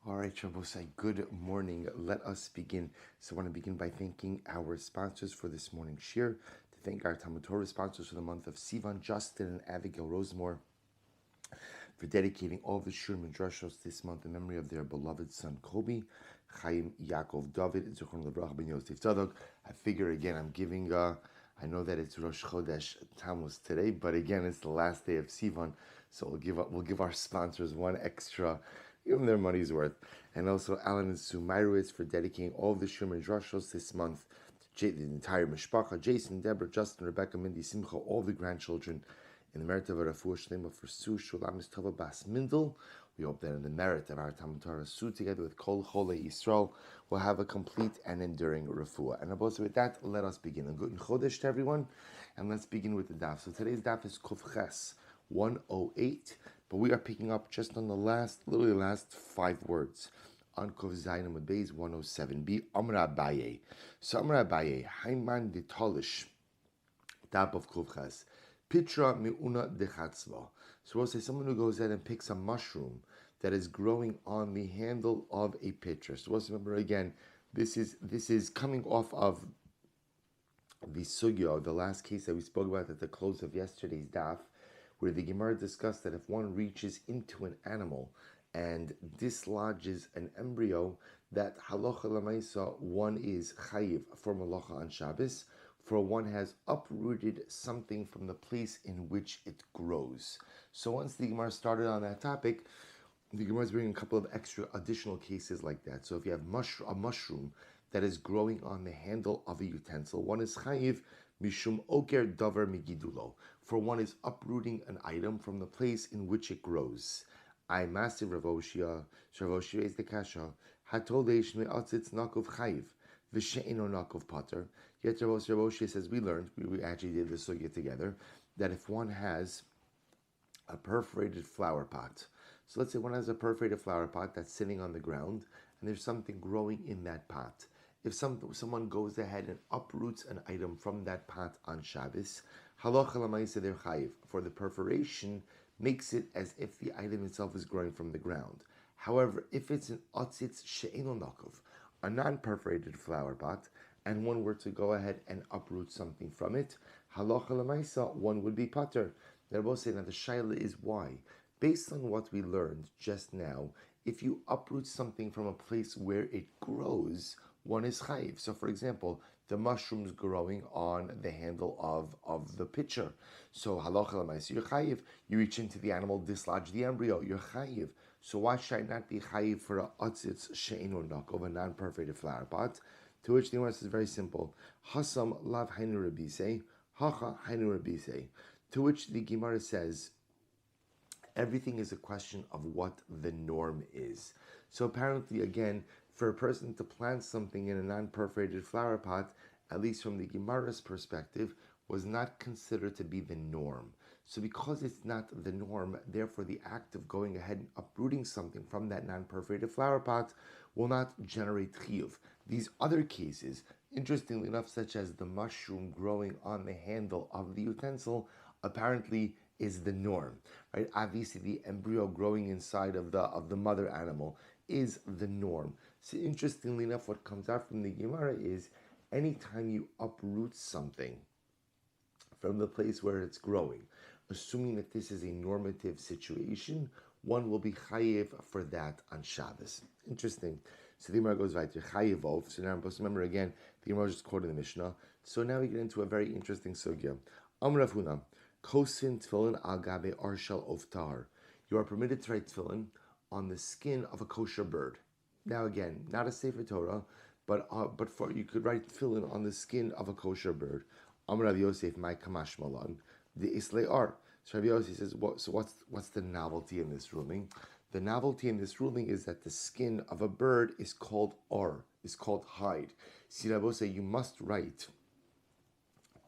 All right, Shabbosai, good morning. Let us begin. So I want to begin by thanking our sponsors for this morning's shir, to thank our Talmud Torah sponsors for the month of Sivan, Justin and Abigail Rosemore, for dedicating all of the shir midrashos this month in memory of their beloved son Kobe, Chaim Yaakov David, Zichron Lebrach Ben Yosef Tzadok. I figure again I'm giving, I know that it's Rosh Chodesh Tammuz today, but again it's the last day of Sivan, so we'll give our sponsors one extra, give them their money's worth. And also Alan and Sue Meyrowitz for dedicating all of the shir midrashos this month, the entire mishpacha, Jason, Deborah, Justin, Rebecca, Mindy, Simcha, all the grandchildren, in the merit of a refuah shlema for Sue Shulam Tova Bas Mindel. We hope that in the merit of our Talmud Torah Sue, together with Kol Chole Yisrael, will have a complete and enduring refuah. And also with that, let us begin. A good chodesh to everyone, and let's begin with the daf. So today's daf is Kuf Ches 108, but we are picking up just on the last 5 words. On Kuf Zayin Amud Beis 107b, Amar Abaye. So Amar Abaye, Haiman de Tolish, top of Kuf Ches. Pitra mi'una dechatzva. So we'll say someone who goes ahead and picks a mushroom that is growing on the handle of a pitcher. So we'll remember again, this is coming off of the sugya, the last case that we spoke about at the close of yesterday's daf, where the Gemara discussed that if one reaches into an animal and dislodges an embryo, that halacha lamaisa one is chayiv for malacha on Shabbos, for one has uprooted something from the place in which it grows. So once the Gemara started on that topic, the Gemara is bringing a couple of additional cases like that. So if you have a mushroom that is growing on the handle of a utensil, one is chayiv mishum oker davar migidulo, for one is uprooting an item from the place in which it grows. I massive Rav Oshia is the kasha hatoleish me'atzitz nakov chayiv v'she'ino nakov pater. Yet Rav Oshia says we learned, we actually did this sugya together, that if one has a perforated flower pot, so let's say one has a perforated flower pot that's sitting on the ground and there's something growing in that pot. If someone goes ahead and uproots an item from that pot on Shabbos, halacha l'maaseh they're chayiv, for the perforation makes it as if the item itself is growing from the ground. However, if it's an atzitz she'eno nakov, a non-perforated flower pot, and one were to go ahead and uproot something from it, halacha l'maisa, one would be pater. They're both saying that the shaila is why. Based on what we learned just now, if you uproot something from a place where it grows, one is chayiv. So for example, the mushrooms growing on the handle of the pitcher. So halacha l'maisa, you're chayiv. You reach into the animal, dislodge the embryo, you're chayiv. So why should I not be chayiv for a atzitz she'eno nakov, a non-perforated flower pot? To which the Gemara says very simple, Hasam lav hainu rabise, hacha hainu rabise. To which the Gemara says, everything is a question of what the norm is. So apparently, again, for a person to plant something in a non-perforated flower pot, at least from the Gemara's perspective, was not considered to be the norm. So because it's not the norm, therefore the act of going ahead and uprooting something from that non-perforated flower pot will not generate chiyuv. These other cases, interestingly enough, such as the mushroom growing on the handle of the utensil, apparently is the norm, right? Obviously, the embryo growing inside of the mother animal is the norm. So interestingly enough, what comes out from the Gemara is anytime you uproot something from the place where it's growing, assuming that this is a normative situation, one will be chayiv for that on Shabbos. Interesting. So the Gemara goes right to chayivov. So now I'm supposed to remember again, the Gemara just quoted the Mishnah. So now we get into a very interesting sugya. Amar Rav Huna, kosin tefillin al gabe arshal oftar. You are permitted to write tefillin on the skin of a kosher bird. Now again, not a Sefer Torah, but for you could write tefillin on the skin of a kosher bird. Amar Rav Yosef, my kamash malan, the islay ar. So Rav Yosef says, what's the novelty in this ruling? The novelty in this ruling is that the skin of a bird is called ar, is called hide. See, Rabbi say you must write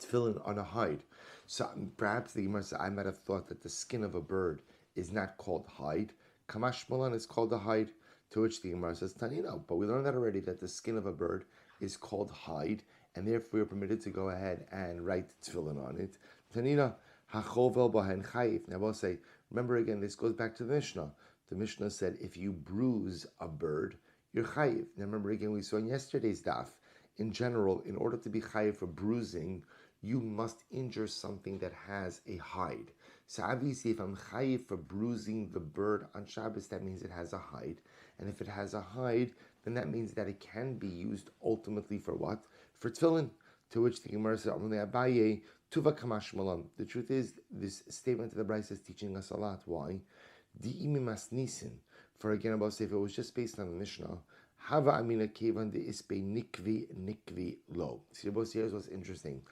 tefillin on a hide. So perhaps the Gemara said, I might have thought that the skin of a bird is not called hide. Kamash malan is called a hide. To which the Gemara says, Tanina, but we learned that already, that the skin of a bird is called hide, and therefore we are permitted to go ahead and write tefillin on it. Tanina, hachovel bahen chayif. Now we'll say, remember again, this goes back to the Mishnah. The Mishnah said if you bruise a bird, you're chayiv. Now remember again, we saw in yesterday's daf, in general, in order to be chayiv for bruising, you must injure something that has a hide. So obviously, if I'm chayiv for bruising the bird on Shabbos, that means it has a hide. And if it has a hide, then that means that it can be used ultimately for what? For tefillin. To which the Gemara says, Abaye, Tuva Kamash Malam. The truth is, this statement of the Brisa is teaching us a lot. Why? Di'imimas nisin. For again, about say if it was just based on the Mishnah, Hava Amina Kevan de Ispe Nikvi Lo. See, here's what's interesting.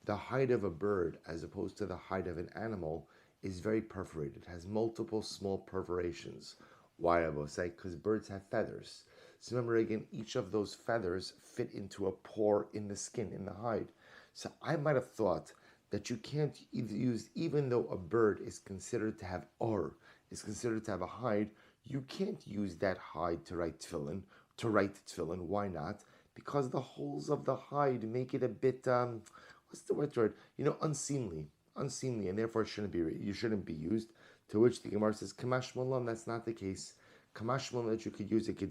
The hide of a bird, as opposed to the hide of an animal, is very perforated. It has multiple small perforations. Why, Abosai? Because birds have feathers. So remember again, each of those feathers fit into a pore in the skin, in the hide. So I might have thought that you can't use, even though a bird is considered to have is considered to have a hide, you can't use that hide to write tefillin. Why not? Because the holes of the hide make it a bit, what's the word? Unseemly, and therefore you shouldn't be used. To which the Gemara says, Kamash Malam, that's not the case. Kamash Malam, that you could use it, as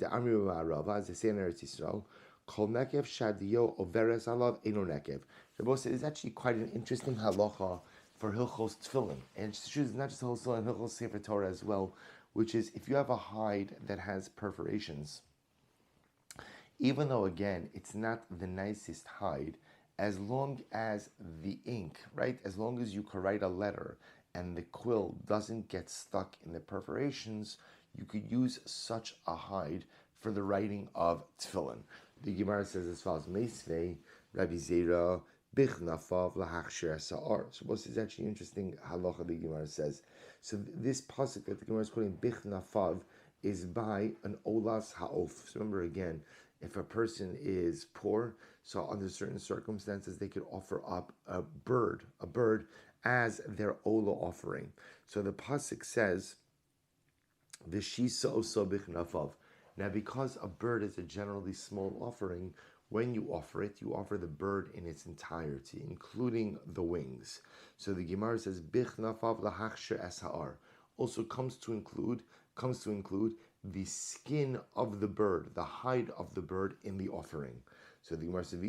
they say in Eretz Yisrael, Kol nekev shadio overes alav eno nekev. Shabbos says it's actually quite an interesting halacha for Hilchos Tefillin, and it's not just Hilchos Tefillin, Hilchos Sefer Torah as well, which is if you have a hide that has perforations, even though again it's not the nicest hide, as long as the ink, right, as long as you can write a letter and the quill doesn't get stuck in the perforations, you could use such a hide for the writing of tefillin. The Gemara says as follows: Meisvei Rabbi Zera Bichnafav lahachshir sa'ar. So this is actually interesting halacha the Gemara says. So this pasuk that the Gemara is quoting Bichnafav is by an olas ha'of. So remember again, if a person is poor, so under certain circumstances they could offer up a bird as their ola offering. So the pasuk says, "V'shisa oso bichnafav." Now, because a bird is a generally small offering, when you offer it, you offer the bird in its entirety, including the wings. So the Gemara says, "Bichnafav lahachsher es ha'ar." Also comes to include the skin of the bird, the hide of the bird in the offering. So the Gemara says,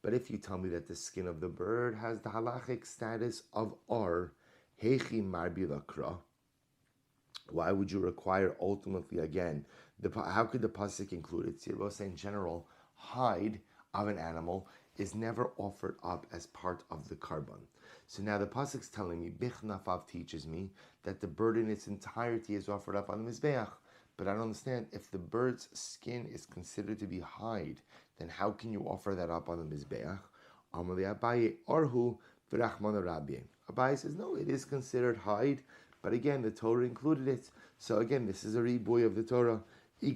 but if you tell me that the skin of the bird has the halachic status of ar, hechi marbi lakra, why would you require ultimately again? How could the pasuk include it? Sirbo in general, hide of an animal is never offered up as part of the carbon. So now the pasuk's telling me, Bichnafav teaches me that the bird in its entirety is offered up on the mizbeach. But I don't understand, if the bird's skin is considered to be hide, then how can you offer that up on the mizbeach? Abaye arhu v'rachmana rabbi. Abaye says, no, it is considered hide, but again, the Torah included it. So again, this is a riboy of the Torah. We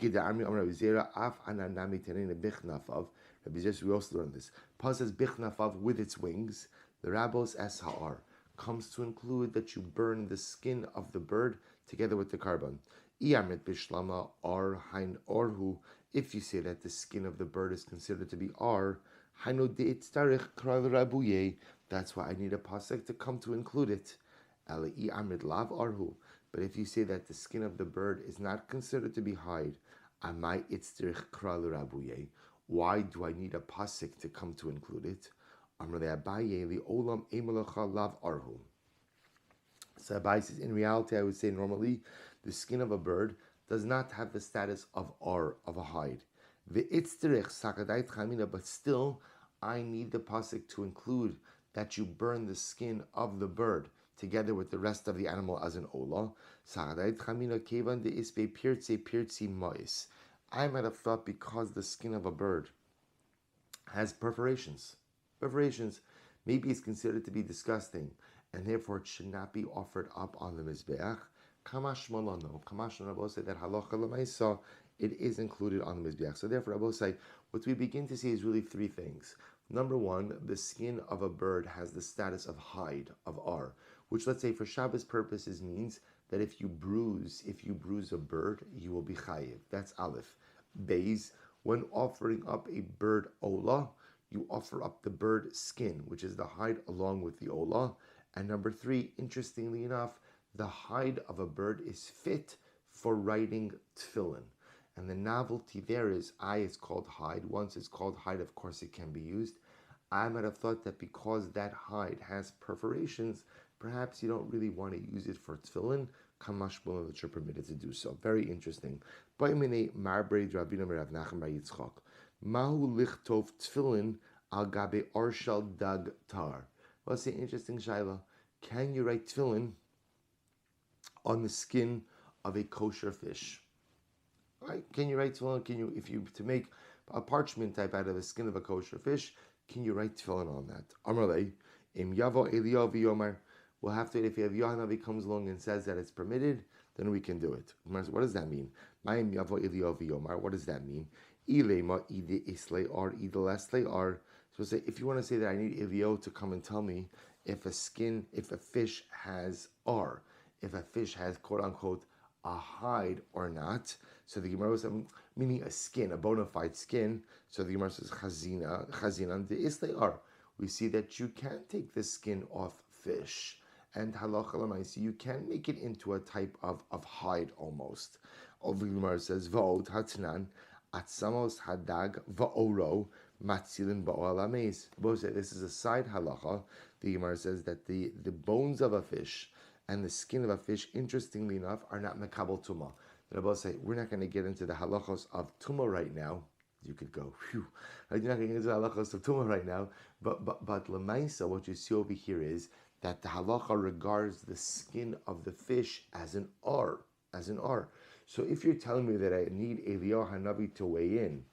also learned this. Paul says bichnafav with its wings. The rabbos es ha'ar comes to include that you burn the skin of the bird together with the carbon. Iyamrit bishlama ar hain orhu. If you say that the skin of the bird is considered to be ar, haino deitztarich kral rabuye. That's why I need a pasuk to come to include it. But if you say that the skin of the bird is not considered to be hide, why do I need a pasuk to come to include it? So Abai says, in reality, I would say normally the skin of a bird does not have the status of a hide. But still, I need the pasuk to include that you burn the skin of the bird together with the rest of the animal as an olah. I might have thought because the skin of a bird has perforations, maybe it's considered to be disgusting, and therefore it should not be offered up on the mizbeach. Kamash Molano. Kamash Molano said that halacha l'maisa, it is included on the mizbeach. So therefore, Rabbi say, what we begin to see is really three things. Number one, the skin of a bird has the status of hide, of ar, which let's say for Shabbos purposes means that if you bruise a bird, you will be chayiv. That's aleph. Beis, when offering up a bird olah, you offer up the bird skin, which is the hide along with the olah. And number three, interestingly enough, the hide of a bird is fit for writing tefillin. And the novelty there is, it's called hide. Once it's called hide, of course it can be used. I might have thought that because that hide has perforations, perhaps you don't really want to use it for tefillin. Kamashmuel that you're permitted to do so. Very interesting. Mahu lichtov tefillin al gabe arshal dag tar. What's the interesting shaila? Can you write tefillin on the skin of a kosher fish? Right? Can you write tefillin? If you to make a parchment type out of the skin of a kosher fish, can you write tefillin on that? Amrlei, im yavo Eliyahu v'yomar. We'll have to, if Yohanavi comes along and says that it's permitted, then we can do it. What does that mean? Ma'im yavo Eliyahu v'yomar. What does that mean? Ilema ide islei ar ide leslei ar. So say, if you want to say that I need Eliyahu to come and tell me if a fish has ar, if a fish has quote unquote a hide or not. So the Gemara was meaning a skin, a bona fide skin. So the Gemara says chazina de islei ar. We see that you can take the skin off fish. And halacha l'maisa, you can make it into a type of hide almost. The Gemara says, v'od hatnan atzamos hadag va'oro matzilin ba'ol ameis. This is a side halacha. The Gemara says that the bones of a fish and the skin of a fish, interestingly enough, are not mekabel tumah. The Rebbe say, we're not going to get into the halachos of tumah right now. You could go, phew. You're not going to get into the halachos of tumah right now. But l'maisa, what you see over here is that the halacha regards the skin of the fish as an ar. So if you're telling me that I need Eliyahu Hanavi to weigh in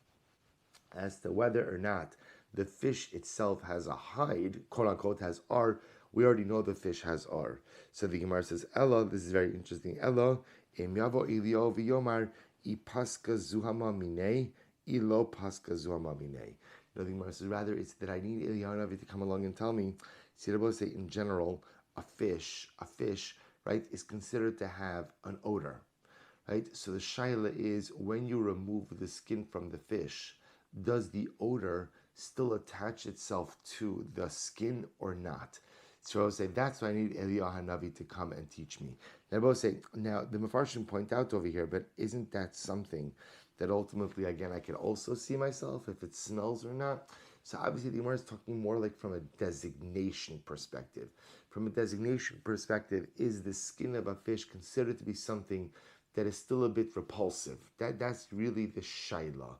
as to whether or not the fish itself has a hide, quote unquote, has ar, we already know the fish has ar. So the Gemara says, Ella, this is very interesting. Ella, im yavo Eliyahu v'yomar, I paska zuhama minei, I lo paska zuhama minei. The Gemara says, rather, it's that I need Eliyahu Hanavi to come along and tell me. See, the Rebbe say in general, a fish, right, is considered to have an odor, right? So the shaila is, when you remove the skin from the fish, does the odor still attach itself to the skin or not? So I would say, that's why I need Eliyahu Hanavi to come and teach me. Now, I will say, now, the Mefarshim point out over here, but isn't that something that ultimately, again, I can also see myself, if it smells or not? So obviously the Gemara is talking more like from a designation perspective. From a designation perspective, is the skin of a fish considered to be something that is still a bit repulsive? That's really the shaila.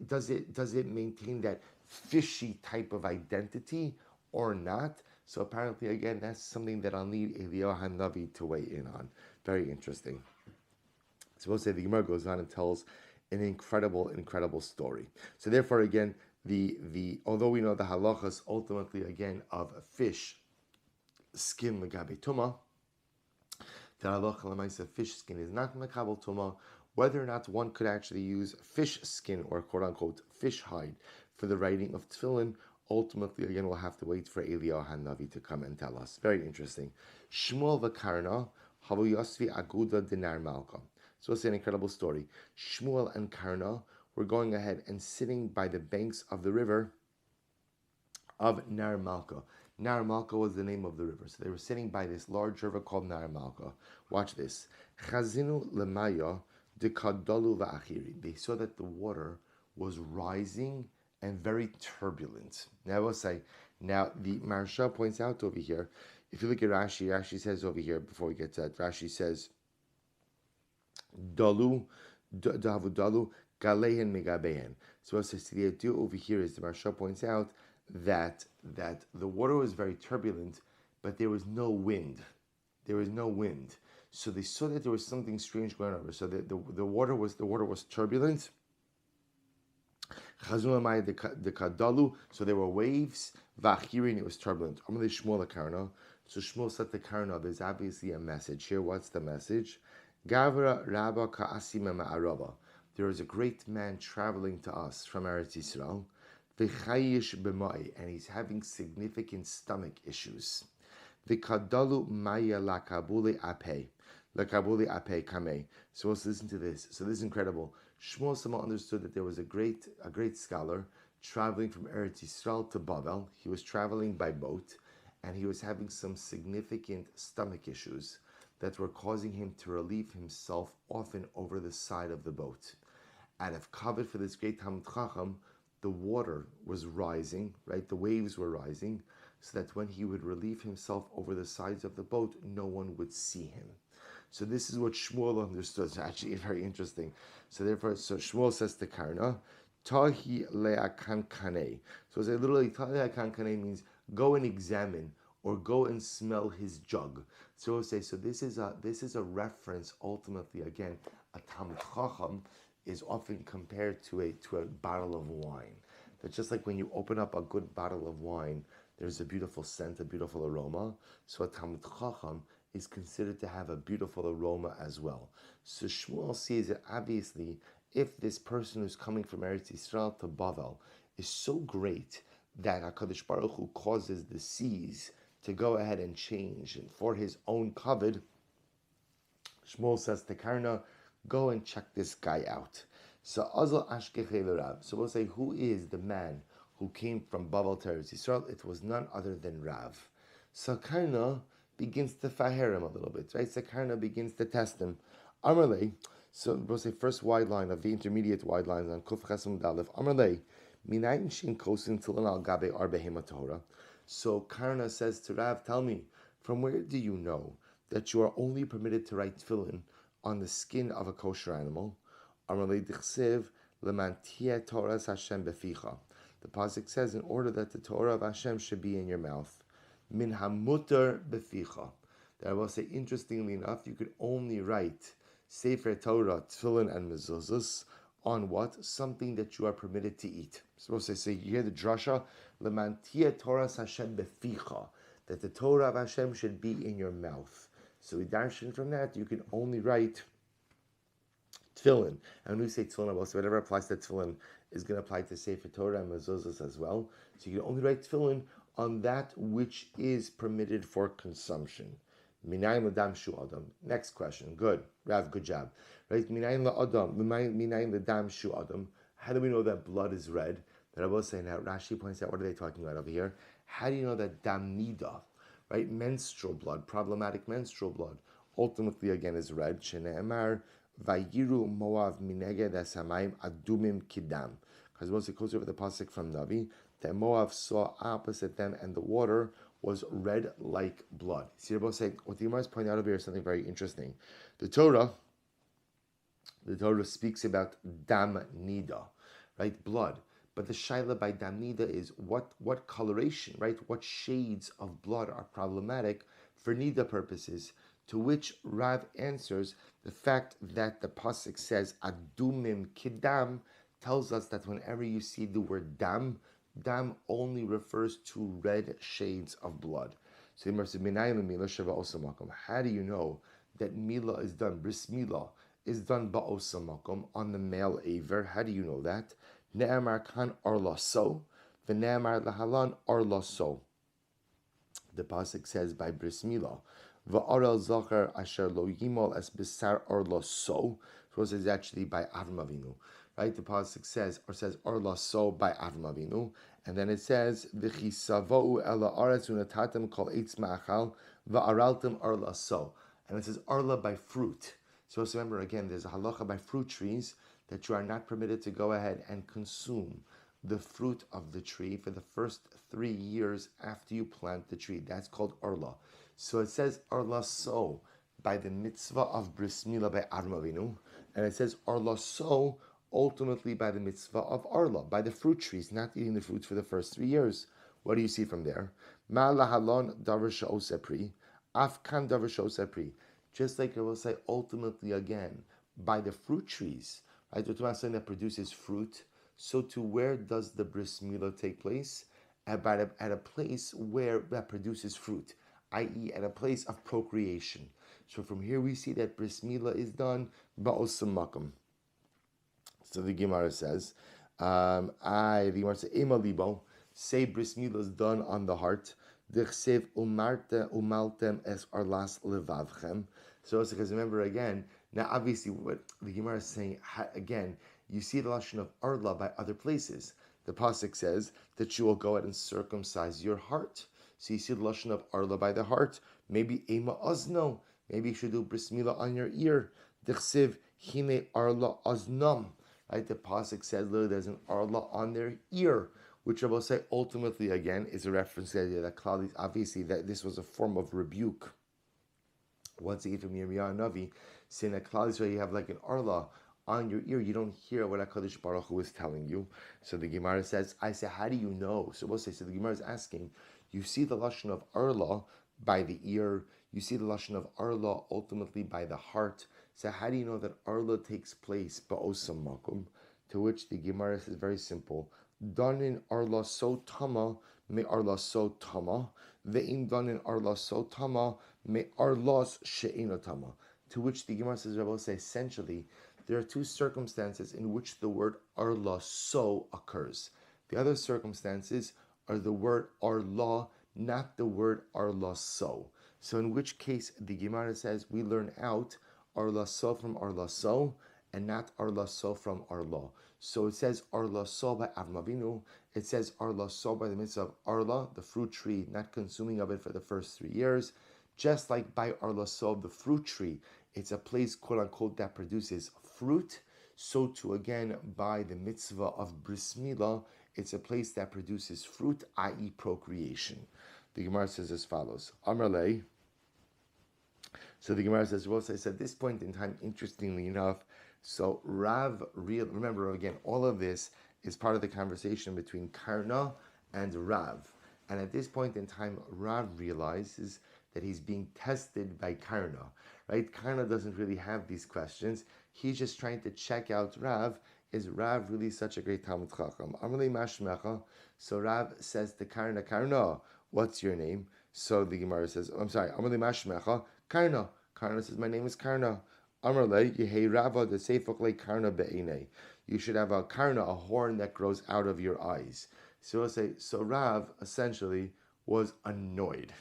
Does it maintain that fishy type of identity or not? So apparently, again, that's something that I'll need Eliyahu Hanavi to weigh in on. Very interesting. So we'll say the Gemara goes on and tells an incredible story. So therefore, again, although we know the halachas ultimately again of a fish skin legabe tuma, the halacha l'maisa fish skin is not mekabel tuma. Whether or not one could actually use fish skin or quote unquote fish hide for the writing of tefillin, ultimately again we'll have to wait for Eliyahu Hanavi to come and tell us. Very interesting. Shmuel v'Karna havu yosvi aguda dinar malka. So it's an incredible story. Shmuel and Karna were going ahead and sitting by the banks of the river of Nar Malka. Nar Malka was the name of the river. So they were sitting by this large river called Nar Malka. Watch this. Chazinu lemaya dekadalu va'achiri. They saw that the water was rising and very turbulent. Now I will say, now the Maharsha points out over here, if you look at Rashi, Rashi says over here, before we get to that, Rashi says, dalu, davu Galehen megabehen. So what says the idea over here is the Maharsha points out that the water was very turbulent, but there was no wind. So they saw that there was something strange going on. So the water was turbulent. So there were waves. Vachirin, it was turbulent. So Shmuel said to Karna, there's obviously a message here. What's the message? Gavra Rabba Ka'asima Ma'araba. There is a great man traveling to us from Eretz Yisrael, v'chayish b'mai, and he's having significant stomach issues. V'kadalu maya lakabuli ape kamei. So let's listen to this. So this is incredible. Shmuel Sama understood that there was a great scholar traveling from Eretz Yisrael to Bavel. He was traveling by boat, and he was having some significant stomach issues. that were causing him to relieve himself often over the side of the boat. Out of covet for this great Talmid Chacham, the water was rising, right? The waves were rising, so that when he would relieve himself over the sides of the boat, no one would see him. So this is what Shmuel understood. It's actually very interesting. So therefore, Shmuel says to Karna, Tahi le'akan kanei. So it's literally Tahi le'akan kanei means go and examine or go and smell his jug. So we'll say, so this is a reference ultimately, again, a Talmid Chacham is often compared to a bottle of wine. That's just like when you open up a good bottle of wine, there's a beautiful scent, a beautiful aroma. So a Talmid Chacham is considered to have a beautiful aroma as well. So Shmuel sees that obviously, if this person who's coming from Eretz Yisrael to Bavel is so great that HaKadosh Baruch Hu causes the seas to go ahead and change, and for his own kavod, Shmuel says to Karna, go and check this guy out. So Azal Ashkechei Rav. So we'll say, who is the man who came from Bavel to Eretz Yisrael? It was none other than Rav. So Karna begins to faher him a little bit, right? So Karna begins to test him. Amarle, so we'll say first wide line of the intermediate wide lines on Kuf Chesam Dalef. Amarle, Minayin Shin Kosin Tilan Al Gabe Arbe Hematorah. So Karna says to Rav, tell me, from where do you know that you are only permitted to write tefillin on the skin of a kosher animal? Amarle Dichsev Leman Tia Torah Hashem Beficha. The pasuk says, in order that the Torah of Hashem should be in your mouth. Min hamutar beficha. That I will say, interestingly enough, you could only write Sefer Torah, Tefillin, and Mezuzos on what? Something that you are permitted to eat. So you hear the drasha, Lemantia Torah Hashem beficha, that the Torah of Hashem should be in your mouth. So we darshan from that, you can only write Tefillin. And when we say Tefillin, I will say whatever applies to Tefillin is going to apply to Sefer Torah and Mezuzos as well. So you can only write Tefillin on that which is permitted for consumption. Minayim l'dam shu adam. Next question. Good. Rav, good job. Right? Minayim l'adam. Minayim l'dam shu adam. How do we know that blood is red? That I was saying now, Rashi points out, what are they talking about over here? How do you know that dam nida, right? Menstrual blood, problematic menstrual blood, ultimately again is red. Shene'emar vayiru moav mineged hasamayim adumim kidam. Because once it goes over the pasuk from Navi, that Moab saw opposite them, and the water was red like blood. See, both saying what the Gemara is pointing out over here is something very interesting. The Torah speaks about dam nida, right, blood. But the shaila by dam nida is what coloration, right? What shades of blood are problematic for nida purposes? To which Rav answers the fact that the pasuk says adumim kidam tells us that whenever you see the word dam only refers to red shades of blood. So how do you know that mila is done, bris mila is done ba'osamakom on the male aver? How do you know that? Ne'amar kan arlaso, v'ne'amar lahalan arlaso. The pasuk says by bris mila, va'aral zachar asher lo yimol es besar arlaso. So it is actually by Avram Avinu. Right, the pasuk says Arla so by Avram Avinu, and then it says V'chisavou ela aretz unatatem kol eitz ma'achal va'araltem Arla so, and it says Arla by fruit. So remember again, there's a halacha by fruit trees that you are not permitted to go ahead and consume the fruit of the tree for the first 3 years after you plant the tree. That's called Arla. So it says Arla so by the mitzvah of bris milah by Avram Avinu, and it says Arla so ultimately by the mitzvah of Arla, by the fruit trees, not eating the fruits for the first 3 years. What do you see from there? Ma lahalon davar she'oseh afkan davar she'oseh. Just like I will say, ultimately again, by the fruit trees, right? The saying that produces fruit. So to where does the bris milah take place? At a place where that produces fruit, i.e. at a place of procreation. So from here we see that bris milah is done ba'osam makom. So the Gemara says, the Gemara says, Ema libo, say bris milah is done on the heart. Dichsev umaltem es arlas levavchem. So it's because remember again, now obviously what the Gemara is saying, again, you see the lashon of arla by other places. The pasuk says that you will go out and circumcise your heart. So you see the lashon of arla by the heart. Maybe ema ozno, Maybe you should do bris milah on your ear. Dichsiv hine arla aznam. Right, the pasuk says literally there's an arla on their ear, which I will say ultimately again is a reference to the idea that Klal, obviously that this was a form of rebuke. Once again from Yirmiyahu Navi, saying that Klal Yisrael you have like an arla on your ear, you don't hear what HaKadosh Baruch Hu is telling you. So the Gemara says, I say, how do you know? So we'll say, so the Gemara is asking, you see the lashon of arla by the ear, you see the lashon of arla ultimately by the heart. So how do you know that arla takes place ba'osam makum? To which the Gemara says very simple, danin arla so tama me arla so tama ve'im danin arla so tama me arlas she'ino tama. To which the Gemara says, Rabbi say essentially there are two circumstances in which the word arla so occurs. The other circumstances are the word arla, not the word arla so. So in which case the Gemara says we learn out arla so from arla so and not arla so from arla. So it says arla so by Avram Avinu. It says arla so by the mitzvah of arla, the fruit tree, not consuming of it for the first 3 years. Just like by arla so, the fruit tree, it's a place quote unquote that produces fruit. So too again by the mitzvah of bris milah, it's a place that produces fruit, i.e. procreation. The Gemara says as follows: Amrlei. So the Gemara says, well, so at this point in time, interestingly enough, so Rav, remember again, all of this is part of the conversation between Karna and Rav. And at this point in time, Rav realizes that he's being tested by Karna, right? Karna doesn't really have these questions. He's just trying to check out Rav. Is Rav really such a great Talmud Chacham? Amalei Mashmecha. So Rav says to Karna, Karna, what's your name? So the Gemara says, I'm sorry, Amalei Mashmecha, Karna. Karna says, my name is Karna. Amalei Yehei Rava the Seifochle Karna Be'inei. You should have a Karna, a horn that grows out of your eyes. So we'll say, so Rav essentially was annoyed.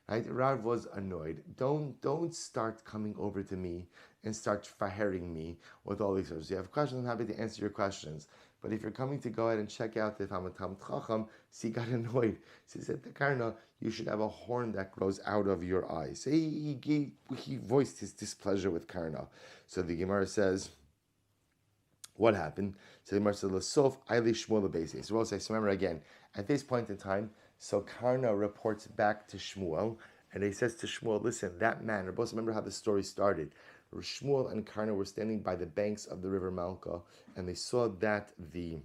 Right? Rav was annoyed. Don't start coming over to me and start fahering me with all these questions. You have questions, I'm happy to answer your questions. But if you're coming to go ahead and check out if I'm a Talmud Chacham, so he got annoyed. So he said to Karna, you should have a horn that grows out of your eyes. So he voiced his displeasure with Karna. So the Gemara says, what happened? So the Gemara says, L'sof Eili Shmuel L'Beisei. So we'll say, so remember again, at this point in time, so Karna reports back to Shmuel, and he says to Shmuel, listen, that man, remember how the story started. Shmuel and Karna were standing by the banks of the river Malka, and they saw that the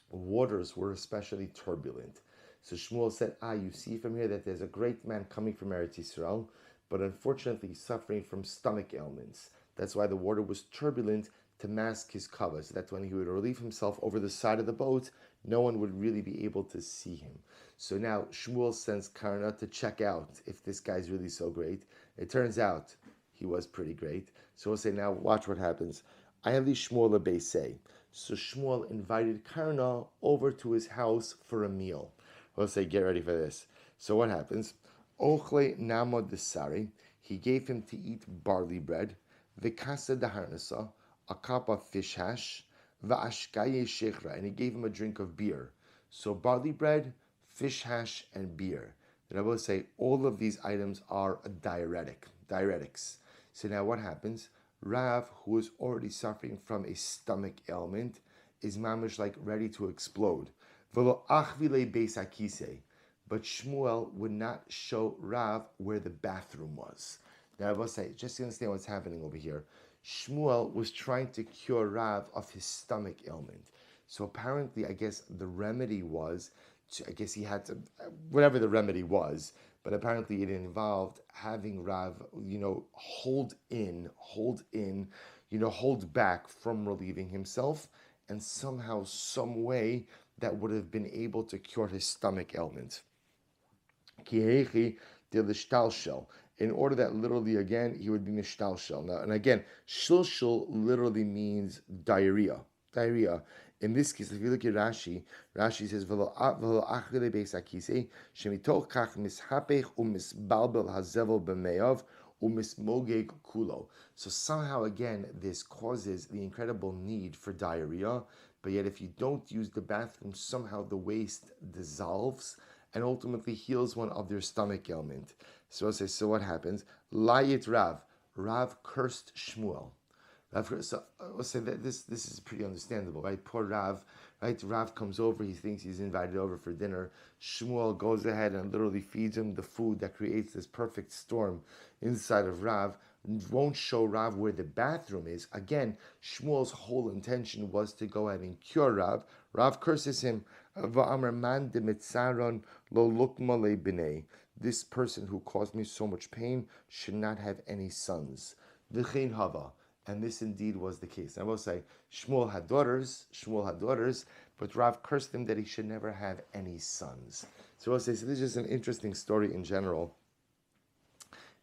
waters were especially turbulent. So Shmuel said, you see from here that there's a great man coming from Eretz Yisrael, but unfortunately he's suffering from stomach ailments. That's why the water was turbulent, to mask his cover, so that when he would relieve himself over the side of the boat, no one would really be able to see him. So now Shmuel sends Karna to check out if this guy's really so great. It turns out he was pretty great. So we'll say, now watch what happens. Ayali Shmuel L'Beisei. So Shmuel invited Karna over to his house for a meal. We'll say, get ready for this. So what happens? Ochle Namo Desari. He gave him to eat barley bread. Vikasa Daharnasa, a cup of fish hash, va'ashkaye shechra, and he gave him a drink of beer. So barley bread, fish hash, and beer. And I will say all of these items are a diuretics. So now what happens? Rav, who is already suffering from a stomach ailment, is mamish like ready to explode. V'lo achvile beis hakisei. But Shmuel would not show Rav where the bathroom was. Now I will say, just to understand what's happening over here, Shmuel was trying to cure Rav of his stomach ailment. So apparently, I guess the remedy was, he had to, whatever the remedy was, but apparently it involved having Rav, hold back from relieving himself, and somehow, some way that would have been able to cure his stomach ailment. In order that literally, again, he would be nishtalshel. Now, and again, shilshul literally means diarrhea. In this case, if you look at Rashi says, "V'lo achrile beis hakisei shemitoch kach mishapech u'misbalbel hazevel b'meyav u'mismogeg kulo." So somehow, again, this causes the incredible need for diarrhea. But yet, if you don't use the bathroom, somehow the waste dissolves, and ultimately heals one of their stomach ailment. So I'll say, so what happens? Layit Rav. Rav cursed Shmuel. So I'll say that this is pretty understandable, right? Poor Rav, right? Rav comes over, he thinks he's invited over for dinner. Shmuel goes ahead and literally feeds him the food that creates this perfect storm inside of Rav. Won't show Rav where the bathroom is. Again, Shmuel's whole intention was to go ahead and cure Rav. Rav curses him. Va'amar man de mitzaron lo lukma le b'nei. This person who caused me so much pain should not have any sons. V'chein hava. And this indeed was the case. I will say, Shmuel had daughters, but Rav cursed him that he should never have any sons. So I will say, so this is just an interesting story in general.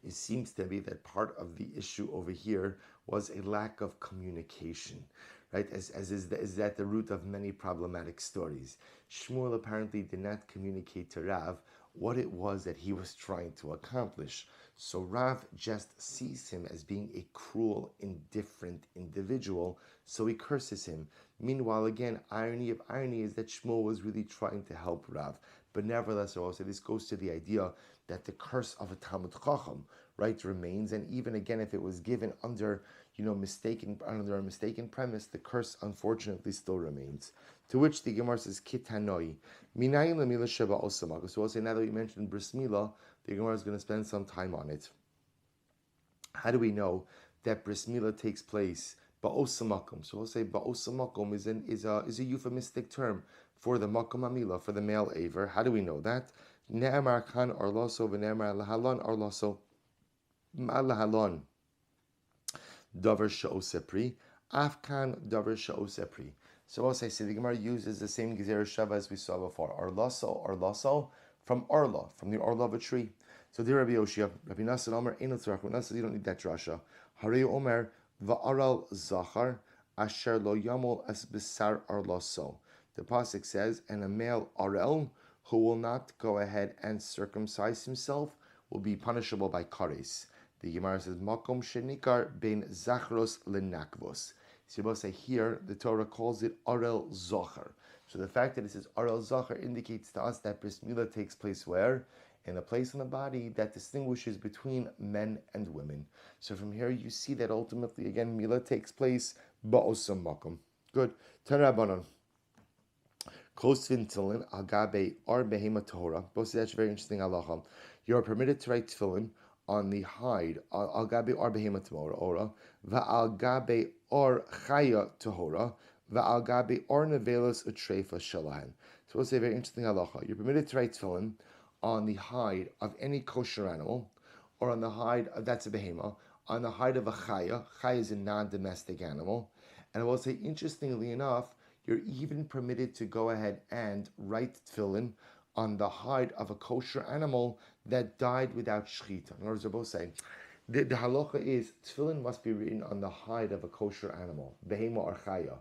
It seems to be that part of the issue over here was a lack of communication, right? As is that the root of many problematic stories. Shmuel apparently did not communicate to Rav what it was that he was trying to accomplish. So Rav just sees him as being a cruel, indifferent individual, so he curses him. Meanwhile, again, irony of irony is that Shmuel was really trying to help Rav. But nevertheless, also this goes to the idea that the curse of a Talmud Chacham, right, remains. And even again, if it was given under a mistaken premise, the curse unfortunately still remains. To which the Gemara says, Kitanoi, Minayin Lamila Sheba Osamaga. So I'll say, now that we mentioned Bris Milah, the Gemara is going to spend some time on it. How do we know that Bris Milah takes place Ba'osamakum? So we'll say Ba'osamakum is a euphemistic term for the Makom Amila, for the male Aver. How do we know that? Ne'amar Khan Arloso v'ne'amar Lahalon Arloso Lahalon Davar Sha'osepri Afkan Davar Sha'osepri. So I'll say, the Gemara uses the same Gezer Shava as we saw before. Arloso, from Arla, from the Arla of a tree. So dear Rabbi Yoshia, Rabbi Nasser Omer, Einot Tzarach, Rabbi Nasser, you don't need that drasha. Harei Omer, Va'aral Zachar, Asher lo yamol es besar arloso. The pasuk says, and a male Arel, who will not go ahead and circumcise himself, will be punishable by kares. The Gemara says, Makom shenikar ben zachros lenakvos. So you both say here, the Torah calls it Arel Zohar. So the fact that it says Arel Zohar indicates to us that Bris Milah takes place where? In a place in the body that distinguishes between men and women. So from here you see that ultimately, again, Milah takes place Ba'osam Makom. Good. Tarabanon. Kosvin Tillin, Agabe, or Behema Torah. Both that's very interesting halacha. You are permitted to write tefillin on the hide, Agabe or Behema Torah, Va'algabe or Chaya Tahora, Va'algabe or Nevelas Utrefa Shalahan. So we'll say very interesting halacha. You're permitted to write tefillin on the hide of any kosher animal, or on the hide, that's a behema, on the hide of a chaya. Chaya is a non-domestic animal. And I will say, interestingly enough, you're even permitted to go ahead and write tefillin on the hide of a kosher animal that died without shechita. In other words, they're both saying, the halacha is tefillin must be written on the hide of a kosher animal, behema or chaya,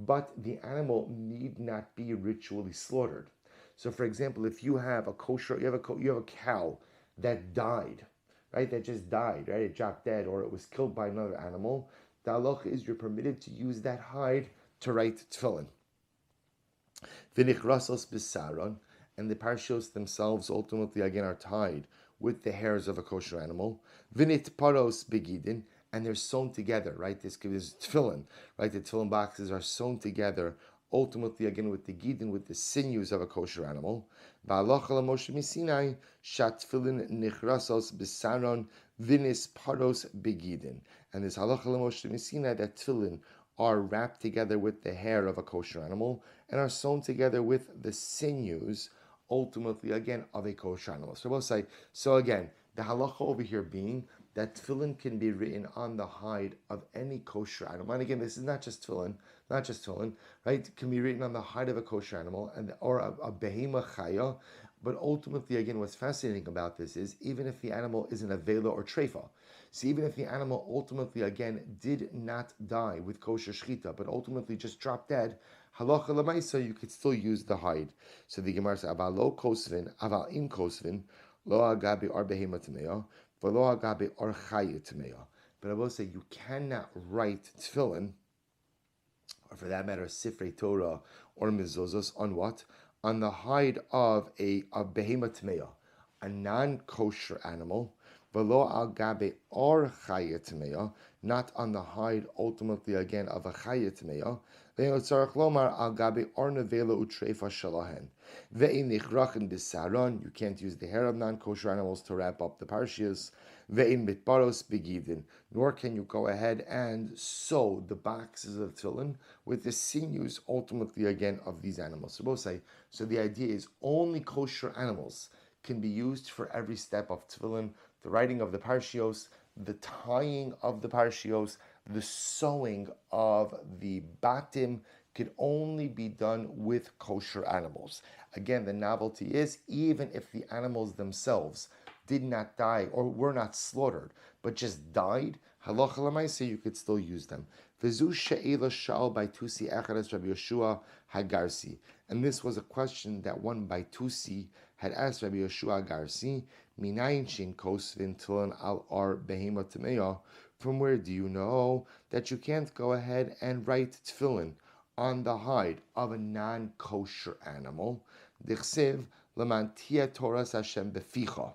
but the animal need not be ritually slaughtered. So, for example, if you have a kosher, you have a cow that died, right? That just died, right? It dropped dead, or it was killed by another animal. The halacha is you're permitted to use that hide to write tefillin. V'nichrasos b'saron, and the parshos themselves ultimately again are tied with the hairs of a kosher animal. V'nit paros begidin, and they're sewn together, right? This is tefillin, right? The tefillin boxes are sewn together, ultimately again with the gidin, with the sinews of a kosher animal. V'alocha l'Moshe misinai shat tefillin nichrasos b'saron v'nis paros begidin, and this halacha l'Moshe misinai that tefillin are wrapped together with the hair of a kosher animal and are sewn together with the sinews, ultimately again of a kosher animal. So we'll say, so again, the halacha over here being that tefillin can be written on the hide of any kosher animal. And again, this is not just tefillin, right? It can be written on the hide of a kosher animal or a behema chaya. But ultimately, again, what's fascinating about this is even if the animal isn't a vela or treifa, so even if the animal ultimately, again, did not die with kosher shchita, but ultimately just dropped dead, halacha l'maisa, you could still use the hide. So the Gemara says, aval lo kosvin, aval in kosvin, lo agabi ar behema tameya, v'lo agabi ar chaya tameya. But I will say, you cannot write tefillin, or for that matter, Sifrei Torah or Mezuzos, on what? on the hide of a behemoth tmeya, a non-kosher animal, velo al gabe or chaya tmeya, not on the hide ultimately again of a chaya tmeya. Ve'otzarach lomar al gabe or nevela utrefa shalahen. Ve'in nichrachin bisaron, you can't use the hair of non-kosher animals to wrap up the parshias. Ve'in mitbaros begivdin, nor can you go ahead and sew the boxes of tefillin with the sinews ultimately again of these animals. So both say, so the idea is only kosher animals can be used for every step of tefillin, the writing of the parshios, the tying of the parshios, the sewing of the batim could only be done with kosher animals. Again, the novelty is even if the animals themselves did not die or were not slaughtered, but just died, halacha l'maaseh, you could still use them. V'zu she'ela shal by Tusi echares Rabbi Yeshua Hagarsi. And this was a question that one by Tusi had asked Rabbi Yeshua Hagarsi, minayin shin kosvin tilan al ar behema tameya. From where do you know that you can't go ahead and write tefillin on the hide of a non-kosher animal? Dichsev lemantia Torah Hashem beficha.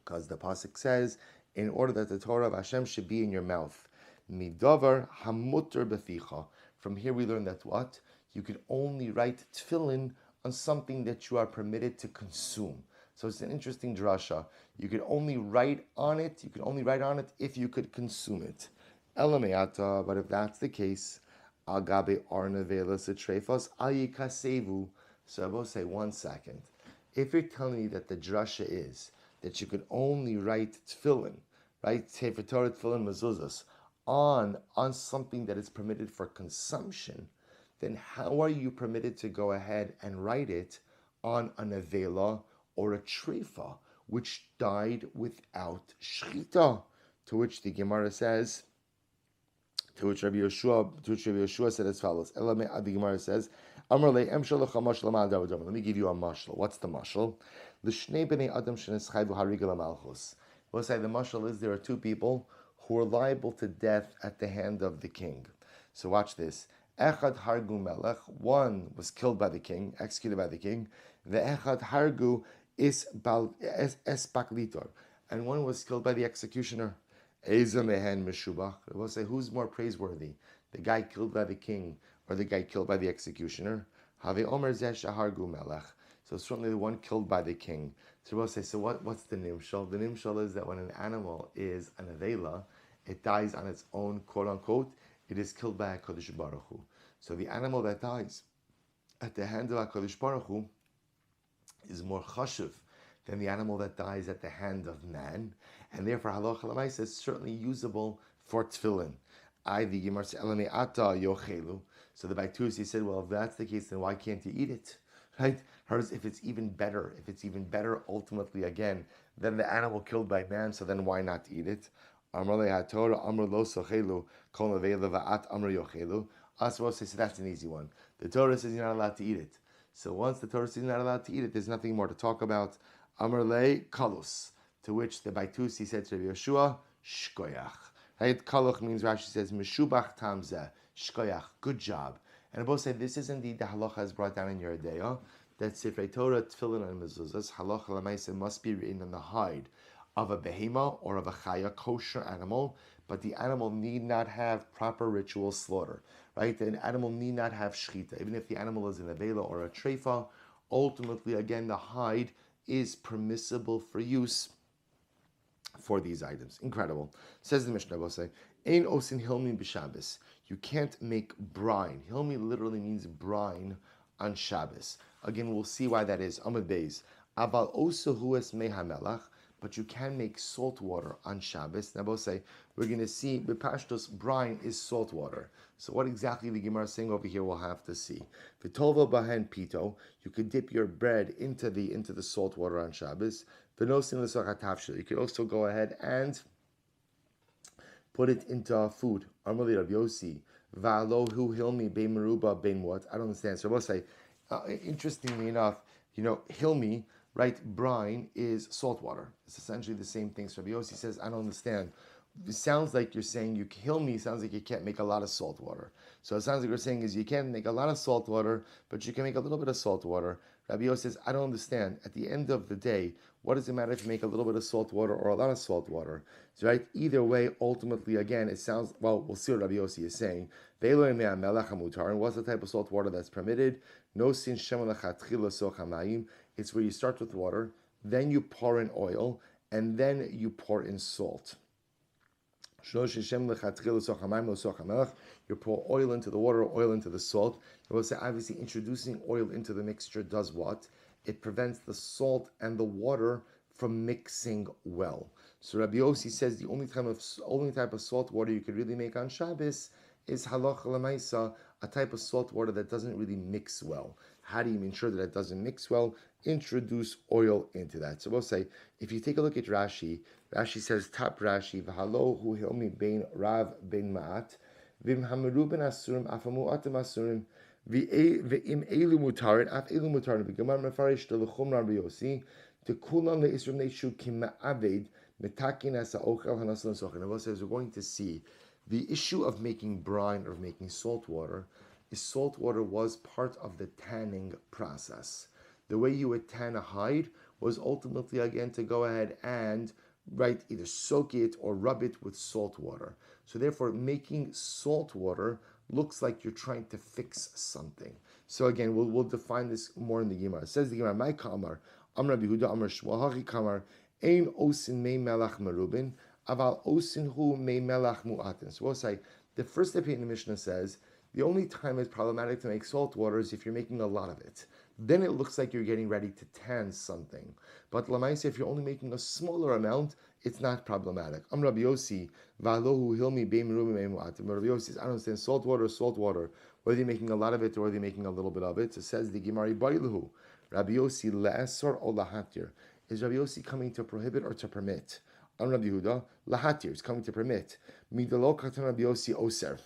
Because the pasuk says, in order that the Torah of Hashem should be in your mouth. Midavar hamuter beficha. From here we learn that what? You could only write tefillin on something that you are permitted to consume. So it's an interesting drasha. You could only write on it. You could only write on it if you could consume it. Elameata. But if that's the case, agabe arnavelas etrefos ayikasevu. So I will say 1 second. If you're telling me that the drasha is that you could only write tefillin, right? Sefer Torah tefillin mezuzos on something that is permitted for consumption, then how are you permitted to go ahead and write it on a nevela or a trefa which died without shchita? To which the Gemara says, to which Rabbi Yeshua said as follows. The Gemara says, let me give you a mashal. What's the mashal? We'll say the mashal is there are two people who are liable to death at the hand of the king. So watch this. Echad hargu melech, one was killed by the king, executed by the king. The echad hargu is espaklitor, and one was killed by the executioner. Eza mehen meshubach. We'll say who's more praiseworthy, the guy killed by the king or the guy killed by the executioner? Have omer zeh shahargu melech. So certainly the one killed by the king. So we'll say, so what's the nimshal? The nimshal is that when an animal is an avela, it dies on its own, quote unquote, it is killed by HaKadosh Baruch Hu. So the animal that dies at the hand of HaKadosh Baruch Hu is more chashuv than the animal that dies at the hand of man, and therefore halacha l'maaseh is certainly usable for tefillin. The Gemara says, "Elami ata yochelu." So the Baitus, he said, well, if that's the case, then why can't you eat it? Right? Hers, if it's even better ultimately again than the animal killed by man, so then why not eat it? Amar le'hatorah, amar lo sochelu, kol nevela va'at amar yochelu. Asma says, so that's an easy one. The Torah says you're not allowed to eat it. So once the Torah says you're not allowed to eat it, there's nothing more to talk about. Amar le kalus, to which the Baitus, he said to Rabbi Yeshua, shkoyach. Right? Kaluch means, Rashi says, meshubach tamzeh, shkoyach, good job. And both say this is indeed the halacha is brought down in your Yeridea, that Sifrei Torah, Tefillin, and Mezuzahs, halacha l'maaseh must be written on the hide of a behema or of a chaya, kosher animal, but the animal need not have proper ritual slaughter, right? The animal need not have shchita. Even if the animal is an avela or a trefa, ultimately, again, the hide is permissible for use for these items. Incredible. Says the Mishnah, will say, Ein osin hilmi b'Shabbos. You can't make brine. Hilmi literally means brine on Shabbos. Again, we'll see why that is. Amud Beis. Aval osahu es mehamelach. But you can make salt water on Shabbos. Now, both say, we're going to see, b'pashtos, brine is salt water. So what exactly the Gemara is saying over here, we'll have to see. V'tova bahen pito, you could dip your bread into the salt water on Shabbos. V'nosin l'sachatavshel, you could also go ahead and put it into food. Amali Rav Yossi, va'alo hu hilmi bein meruba bein what? I don't understand. So we'll say, interestingly enough, hilmi, right, brine is salt water. It's essentially the same thing. So Rabbi Yossi says, I don't understand. it sounds like you're saying you kill me, sounds like you can't make a lot of salt water. So it sounds like you're saying is you can't make a lot of salt water, but you can make a little bit of salt water. Rabbi Yossi says, I don't understand. At the end of the day, what does it matter if you make a little bit of salt water or a lot of salt water? So right, either way, ultimately, again, it sounds, well, we'll see what Rabbi Yossi is saying. And what's the type of salt water that's permitted? No sin it's where you start with water, then you pour in oil, and then you pour in salt. You pour oil into the water, oil into the salt. I will say, obviously, introducing oil into the mixture does what? It prevents the salt and the water from mixing well. So Rabbi Yossi says the only type of salt water you could really make on Shabbos is halacha lemaisa, a type of salt water that doesn't really mix well. How do you ensure that it doesn't mix well? Introduce oil into that. So we'll say, if you take a look at Rashi, Rashi says, top Rashi, v'halo hu hilmi bein rav bein ma'at, v'im hamiru ben asurim, afamu atem asurim, v'im elu mutarin, af elu mutarin, v'gamar mefarish telechum Rabbi Yossi, tekulam le'isrim neishu kim ma'aved, metakin asa ochel hanasan sochin. And we'll say, as we're going to see, the issue of making brine or of making salt water is salt water was part of the tanning process. The way you would tan a hide was ultimately, again, to go ahead and either soak it or rub it with salt water. So therefore, making salt water looks like you're trying to fix something. So again, we'll define this more in the Gemara. It says the Gemara, "My kamar, Amar Bihuda, Amar Shmuel, Hachi kamar, ein osin mei melach merubin, aval osin hu mei melach mu'atin." So we'll say the first step in the Mishnah says the only time it's problematic to make salt water is if you're making a lot of it. Then it looks like you're getting ready to tan something. But lamaisa, if you're only making a smaller amount, it's not problematic. Rabbi Yossi, va'alohu hilmi be'merubim me'mu'atim. Rabbi Yossi says, I don't understand salt water, whether you're making a lot of it or whether you're making a little bit of it. So says the Gemara, Bailuhu, Rabbi Yossi le'asor o lahatir. Is Rabbi Yossi coming to prohibit or to permit? Rabbi Yehuda, lahatir, is coming to permit. Midalo katan Rabbi Yossi oser.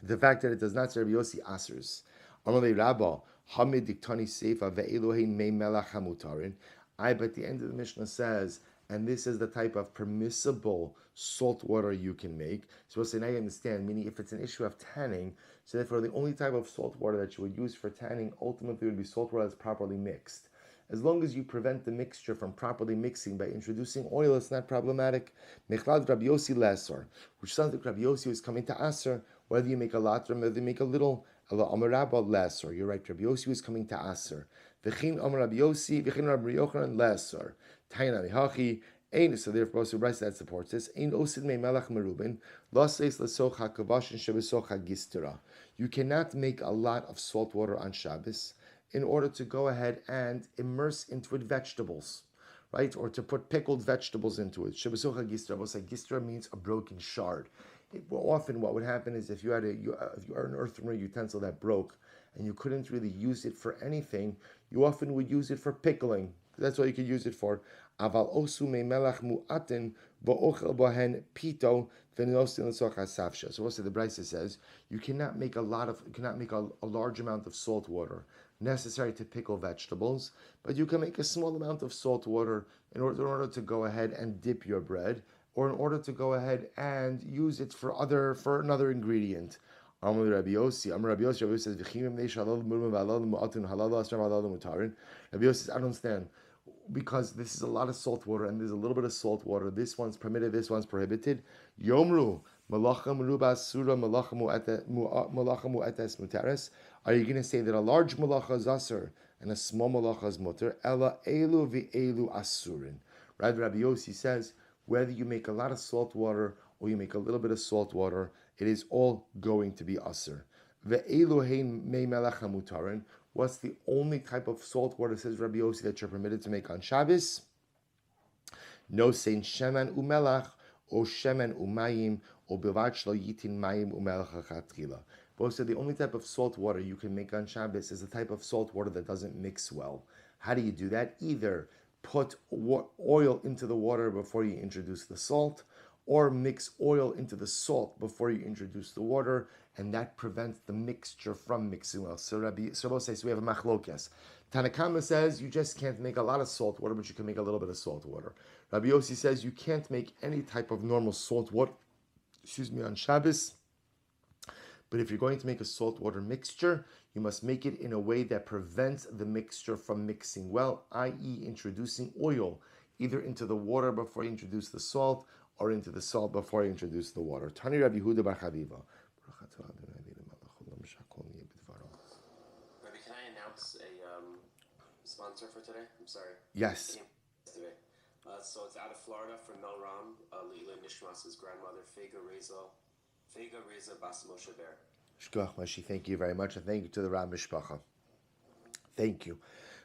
The fact that it does not say Rabbi Yossi asers. Amalei Rabba, Hamid Diktani Seifa ve'elohein mei melach hamutarin. But at the end of the Mishnah says, and this is the type of permissible salt water you can make. So we'll say, now you understand, meaning if it's an issue of tanning, so therefore the only type of salt water that you would use for tanning ultimately would be salt water that's properly mixed. As long as you prevent the mixture from properly mixing by introducing oil, it's not problematic. Mechlad Rabbi Yossi Lesser, which sounds like Rabbi Yossi was coming to Aser, whether you make a lot or whether you make a little. Allah Amar Rabba Lesser. You're right, Rabbi Yossi was coming to Aser. V'chin Amar Rabbi Yossi, v'chin Rabbi Yochanan Lesser. Taina mihachi. So therefore, so Bryce that supports this. Ein osid me melach merubin. Laseis lesoch hakavash and shebesoch hagistera. You cannot make a lot of salt water on Shabbos in order to go ahead and immerse into it vegetables, right? Or to put pickled vegetables into it. Shebesoch hagistera. Gistra means a broken shard. Often what would happen is if you had if you are an earthenware utensil that broke and you couldn't really use it for anything, you often would use it for pickling. That's what you could use it for. Aval osu me melach mu'atin bo'ochel bohen pito v'nosin l'soch hasafsha. So also the Brisa says you cannot make a large amount of salt water necessary to pickle vegetables, but you can make a small amount of salt water in order to go ahead and dip your bread, or in order to go ahead and use it for another ingredient. Rabbi Yossi says, Rabbi Yossi says, I don't understand, because this is a lot of salt water and there's a little bit of salt water. This one's permitted, this one's prohibited. Yomru, malacha meruba asura, malacha mu'etes mutares. Are you going to say that a large malacha is asur and a small malacha is mutar? Ela elu v'elu asurin. Right? Rabbi Yossi says, whether you make a lot of salt water or you make a little bit of salt water, it is all going to be asur. Ve'elohein mei melach hamutarin. What's the only type of salt water, says Rabbi Yossi, that you're permitted to make on Shabbos? No sein shemen umelach, or shemen umayim, or bilvad shlo yitin mayim umelach hachatchila. Both said the only type of salt water you can make on Shabbos is the type of salt water that doesn't mix well. How do you do that? Either put oil into the water before you introduce the salt, or mix oil into the salt before you introduce the water, and that prevents the mixture from mixing well. So Rabbi says we have a machlokes. Tanakama says you just can't make a lot of salt water, but you can make a little bit of salt water. Rabbi Yossi says you can't make any type of normal salt water, on Shabbos. But if you're going to make a salt water mixture, you must make it in a way that prevents the mixture from mixing well, i.e. introducing oil either into the water before you introduce the salt or into the salt before you introduce the water. Tani Rabbi Yehuda bar Chaviva. Rabbi, can I announce a sponsor for today? I'm sorry. Yes. So it's out of Florida from Mel Ram, Leila Nishmas's grandmother, Fega Reza Bas Moshe Ber. Shkoch Mashi, thank you very much, and thank you to the Ram Mishpacha. Thank you.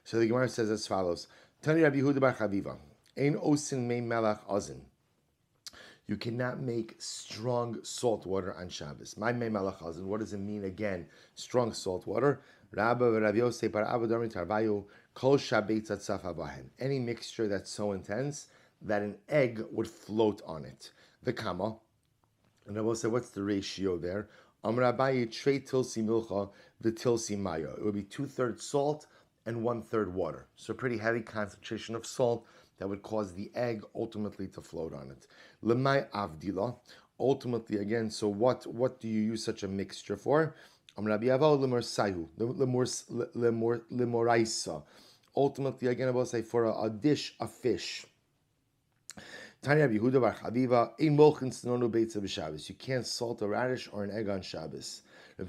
So the Gemara says as follows: Tani Rabbi Yehuda bar Chaviva, Ein osin mei melach ozin. You cannot make strong salt water on Shabbos. My mei melach ozin. What does it mean again? Strong salt water. Rabba Rav Yosef bar Abba Darmi Tarvayu Kol Shabetz Atzaf Abahen. Any mixture that's so intense that an egg would float on it. The kama. And I will say, what's the ratio there? Amar Abaye Trei Tilsi Milcha V'Tilsi Maya. It would be 2/3 salt and 1/3 water. So a pretty heavy concentration of salt that would cause the egg ultimately to float on it. Lemay Avdila. Ultimately, again, so what do you use such a mixture for? Ultimately, again, I will say for a dish, a fish. You can't salt a radish or an egg on Shabbos. You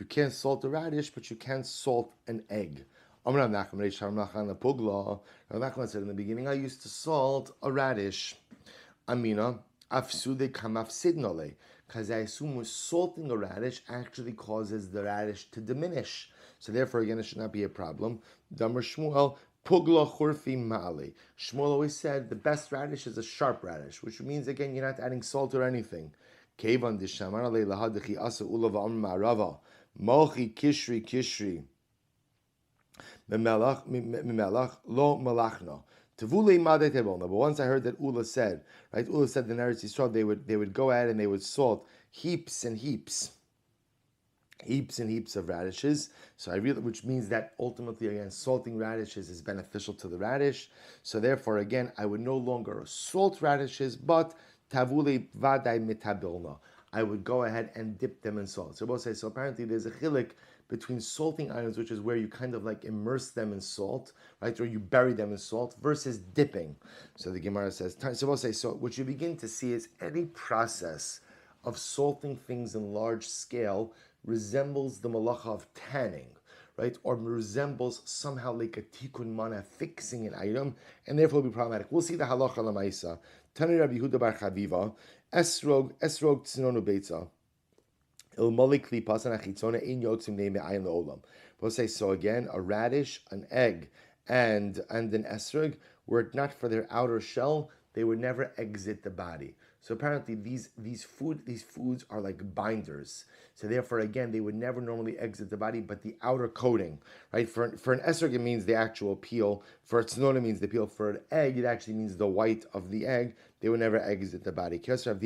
can't salt a radish, but you can salt an egg. Rav Nachman said in the beginning, I used to salt a radish. Amina, afsude kamafsidnole. Because I assume salting a radish actually causes the radish to diminish. So therefore, again, it should not be a problem. Damar Shmuel, pugla churfi ma'ale. Shmuel always said the best radish is a sharp radish, which means, again, you're not adding salt or anything. Kevan dishamar ale lahadechi asa ulav ma'arava. Mochi kishri. Memelach lo malachna. But once I heard that Ula said, right? Ula said the Eretz Yisrael they would go ahead and they would salt heaps and heaps of radishes. So which means that ultimately again salting radishes is beneficial to the radish. So therefore again I would no longer salt radishes, but tavule vaday mitabilna. I would go ahead and dip them in salt. So we'll say so. Apparently there's a chilik between salting items, which is where you kind of like immerse them in salt, right, or you bury them in salt, versus dipping. So the Gemara says, so we'll say, so what you begin to see is any process of salting things in large scale resembles the malacha of tanning, right, or resembles somehow like a tikkun mana, fixing an item, and therefore will be problematic. We'll see the halacha lamaisa. Tani Rabbi Yehuda bar Chaviva, esrog tzinonu beitza. We'll say so again, a radish, an egg, and an esrog, were it not for their outer shell, they would never exit the body. So apparently these foods are like binders. So therefore, again, they would never normally exit the body, but the outer coating, right? For an esrog, it means the actual peel. For a tznon, it means the peel. For an egg, it actually means the white of the egg. They would never exit the body. So Rav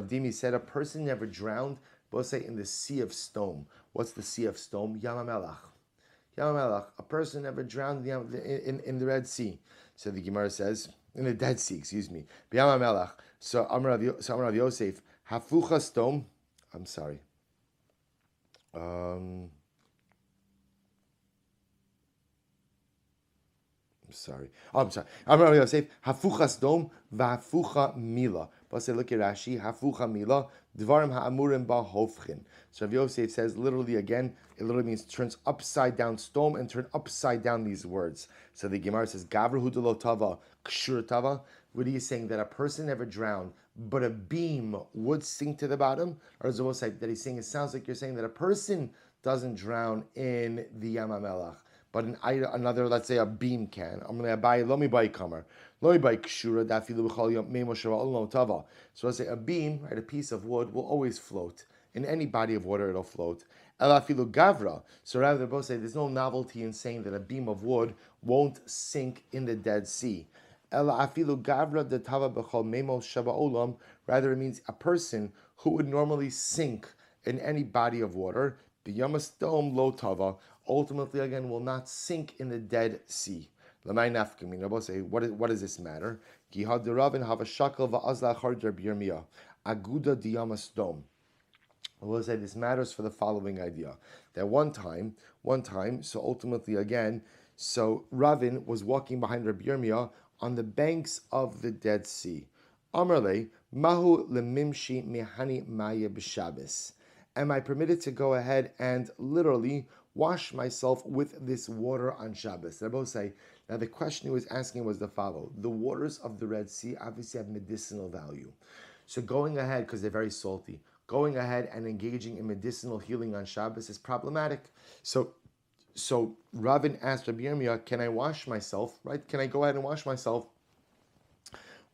Dimi said, a person never drowned, we'll say in the sea of stone. What's the sea of stone? Yamamelach. A person never drowned in the Red Sea. So the Gemara says, in the Dead Sea, excuse me. Yamamelach. So Amar Rav Yosef, Hafucha stone. I'm sorry. I'm sorry. Amar Rav Yosef, Hafucha stone, Vafucha mila. But say, look at Rashi, Hafucha mila, Dvarim ha'amurim ba'hofchin. So Rav Yosef says, literally again, it literally means turns upside down stone and turn upside down these words. So the Gemara says, Gavra hudalo tava, kshur tava. What are you saying? That a person never drowned, but a beam would sink to the bottom? Or is it like that he's saying, it sounds like you're saying that a person doesn't drown in the Yamamelach, but another, let's say a beam can. I'm going to buy, let me buy kamer. Let me buy kshura, dafilu b'chol yom mei moshe ra'ol tava. So let's say a beam, right, a piece of wood will always float. In any body of water, it'll float. Elafilu gavra. So rather, they both say there's no novelty in saying that a beam of wood won't sink in the Dead Sea. Elafilu gavra de tava b'chol memo sheba olam. Rather, it means a person who would normally sink in any body of water, b'yamas dom lo tava, ultimately again will not sink in the Dead Sea. Lamai nafkamin. They both say, what does this matter? Gihad deravin have a shakal va'azla achar der b'yirmiyah. Aguda diyamas dom. We'll say this matters for the following idea: that one time, so ultimately again, so Ravin was walking behind Rabbi Yirmiyah on the banks of the Dead Sea. Amarle, mahu lemimshi mihani maya b'Shabbos. Am I permitted to go ahead and literally wash myself with this water on Shabbos? They both say, now the question he was asking was the follow. The waters of the Red Sea obviously have medicinal value. So going ahead, because they're very salty, going ahead and engaging in medicinal healing on Shabbos is problematic. So Ravin asked Rabbi Yirmiyah, can I wash myself, right? Can I go ahead and wash myself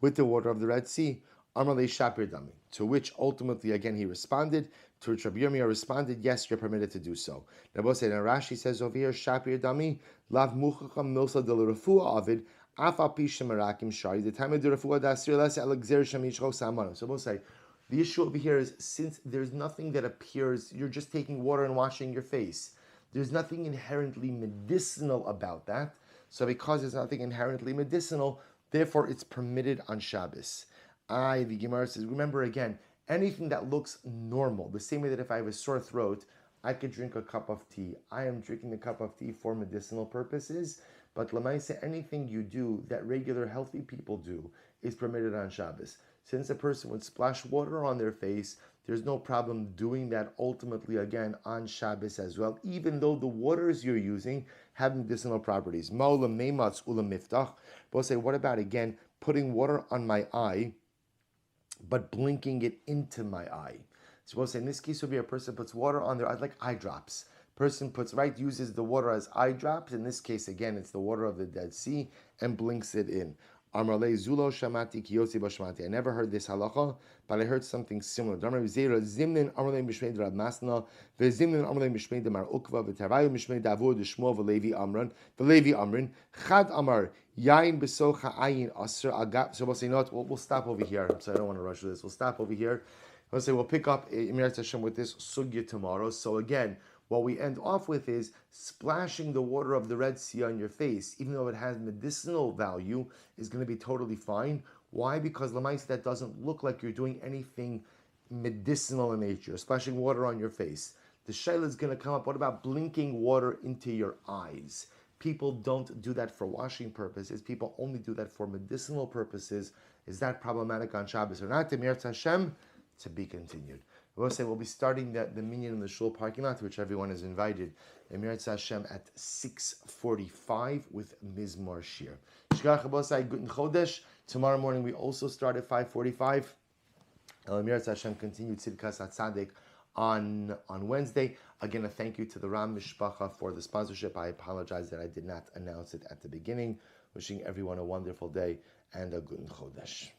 with the water of the Red Sea? Amalei Shapir Dami. To which ultimately again he responded, to which Rabbi Yirmiyah responded, yes, you're permitted to do so. Now Rashi says over here, Shapir Dami, Lav Muchacham Milsa del Refuah Avid, Afa Pisha Marakim Shari, the time of the Refuah Dasir Les Alexer Shamichos Samana. So we'll say, the issue over here is since there's nothing that appears, you're just taking water and washing your face. There's nothing inherently medicinal about that. So because there's nothing inherently medicinal, therefore it's permitted on Shabbos. The Gemara says, remember again, anything that looks normal, the same way that if I have a sore throat, I could drink a cup of tea. I am drinking the cup of tea for medicinal purposes, but Lamaisa, anything you do that regular healthy people do is permitted on Shabbos. Since a person would splash water on their face, there's no problem doing that ultimately again on Shabbos as well, even though the waters you're using have medicinal properties. Ma'olam meimatz ulam miftach. Both say, what about again putting water on my eye, but blinking it into my eye? So we'll say in this case would be a person puts water on their eyes like eye drops. Person uses the water as eye drops. In this case, again, it's the water of the Dead Sea and blinks it in. Amarle Zulo Shamati Kiyosi Bashmati. I never heard this halacha, but I heard something similar. Zimnin Amarle Mishmei Rab Masna, Vezimnin Amarle Mishmei Mar Ukva, Vetavayu Mishmei Davur, the Shmo, Velevi Amran, Velevi Amrin, Chad Amar, Yain Besocha Ayin Asr Agap. So we'll say, no, we'll stop over here. So I don't want to rush this. We'll stop over here. We'll say, we'll pick up Emir Hashem with this sugya tomorrow. So again, what we end off with is splashing the water of the Red Sea on your face, even though it has medicinal value, is going to be totally fine. Why? Because Lamais, that doesn't look like you're doing anything medicinal in nature, splashing water on your face. The shayla is going to come up, what about blinking water into your eyes? People don't do that for washing purposes. People only do that for medicinal purposes. Is that problematic on Shabbos or not? Emir Hashem, to be continued. I will say we'll be starting the minyan in the shul parking lot, to which everyone is invited. Emir Hashem at 6:45 with Mizmor Shir. Shkach Chabosai Guten Chodesh. Tomorrow morning we also start at 5:45. Emir Hashem continued Tzidkas HaTzadik on Wednesday. Again, a thank you to the Ram Mishpacha for the sponsorship. I apologize that I did not announce it at the beginning. Wishing everyone a wonderful day and a Guten Chodesh.